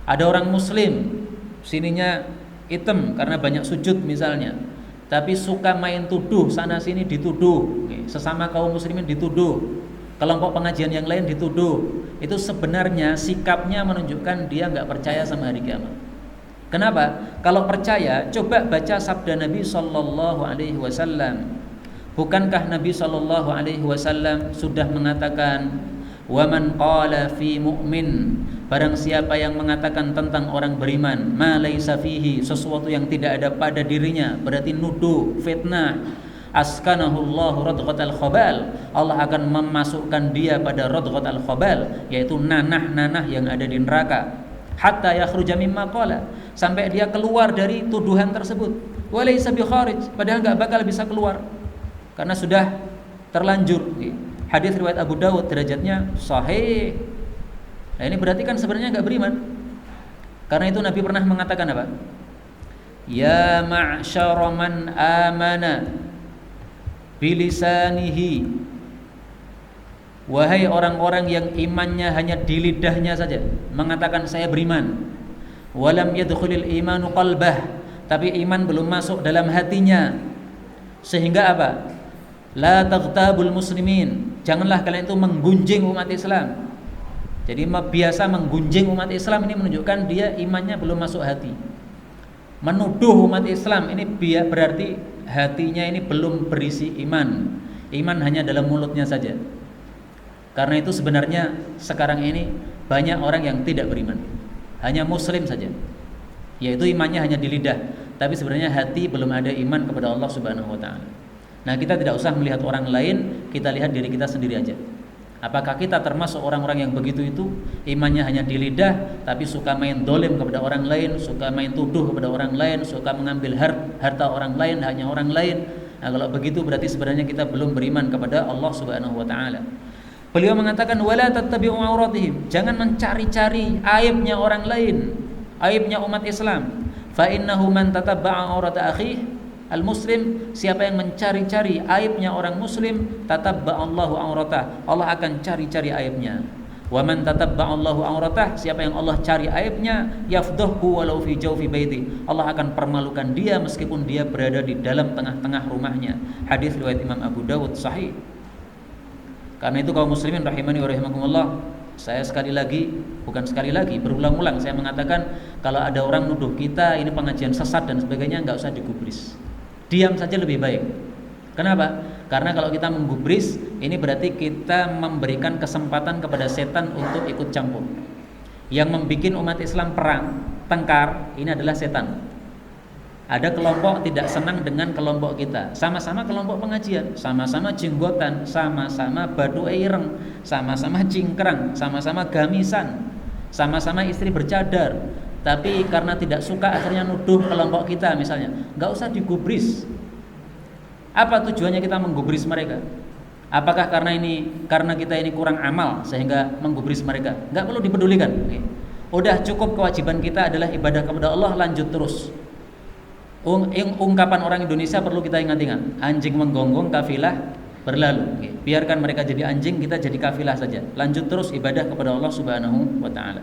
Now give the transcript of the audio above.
Ada orang muslim, sininya hitam karena banyak sujud misalnya, tapi suka main tuduh sana sini, dituduh, sesama kaum muslimin dituduh, kelompok pengajian yang lain dituduh. Itu sebenarnya sikapnya menunjukkan dia nggak percaya sama hari kiamat. Kenapa? Kalau percaya, coba baca sabda Nabi Sallallahu Alaihi Wasallam. Bukankah Nabi Sallallahu Alaihi Wasallam sudah mengatakan, "Waman qala fi mu'min," barang siapa yang mengatakan tentang orang beriman, "ma laisa fihi," sesuatu yang tidak ada pada dirinya, berarti nuduh, fitnah, "askanahullahu radghatal khabal," Allah akan memasukkan dia pada radghatal khabal, yaitu nanah-nanah yang ada di neraka. Hatta yakhruja mimma qala, sampai dia keluar dari tuduhan tersebut. Wa laisa bi kharij, padahal enggak bakal bisa keluar karena sudah terlanjur. Hadis riwayat Abu Dawud, derajatnya sahih. Nah, ini berarti kan sebenarnya enggak beriman. Karena itu Nabi pernah mengatakan apa? Ya ma'syara man amana bilisanihi, wahai orang-orang yang imannya hanya di lidahnya saja, mengatakan saya beriman, walam yadkhulil imanu qalbah, tapi iman belum masuk dalam hatinya. Sehingga apa? La taghtabul muslimin, janganlah kalian itu menggunjing umat Islam. Jadi biasa menggunjing umat Islam ini menunjukkan dia imannya belum masuk hati. Menuduh umat Islam ini berarti hatinya ini belum berisi iman. Iman hanya dalam mulutnya saja. Karena itu sebenarnya sekarang ini banyak orang yang tidak beriman, hanya muslim saja, yaitu imannya hanya di lidah, tapi sebenarnya hati belum ada iman kepada Allah Subhanahu wa taala. Nah, kita tidak usah melihat orang lain, kita lihat diri kita sendiri aja. Apakah kita termasuk orang-orang yang begitu itu, imannya hanya di lidah, tapi suka main dolim kepada orang lain, suka main tuduh kepada orang lain, suka mengambil harta orang lain, hanya orang lain. Nah, kalau begitu berarti sebenarnya kita belum beriman kepada Allah Subhanahu wa taala. Beliau mengatakan wala tattabi'u auratihim, jangan mencari-cari aibnya orang lain, aibnya umat Islam. Fa innahu man tatabba'a aurata akhihi al-muslim, siapa yang mencari-cari aibnya orang muslim, tatabba'allahu auratah, Allah akan cari-cari aibnya. Wa man tatabba'allahu auratah, siapa yang Allah cari aibnya, yafdhahu walau fi jawfi baiti, Allah akan permalukan dia meskipun dia berada di dalam tengah-tengah rumahnya. Hadis riwayat Imam Abu Dawud sahih. Karena itu kaum muslimin rahimani wa rahimakumullah, saya berulang-ulang saya mengatakan, kalau ada orang nuduh kita ini pengajian sesat dan sebagainya, enggak usah digubris. Diam saja lebih baik. Kenapa? Karena kalau kita menggubris, ini berarti kita memberikan kesempatan kepada setan untuk ikut campur. Yang membuat umat Islam perang, tengkar, ini adalah setan. Ada kelompok tidak senang dengan kelompok kita, sama-sama kelompok pengajian, sama-sama jenggotan, sama-sama badu ireng, sama-sama cingkrang, sama-sama gamisan, sama-sama istri bercadar, tapi karena tidak suka akhirnya nuduh kelompok kita misalnya. Nggak usah digubris. Apa tujuannya kita menggubris mereka? Apakah karena kita ini kurang amal sehingga menggubris mereka? Nggak perlu dipedulikan. Udah cukup, kewajiban kita adalah ibadah kepada Allah, lanjut terus. Ungkapan orang Indonesia perlu kita ingat-ingat, anjing menggonggong, kafilah berlalu. Biarkan mereka jadi anjing, kita jadi kafilah saja. Lanjut terus ibadah kepada Allah Subhanahu wa taala.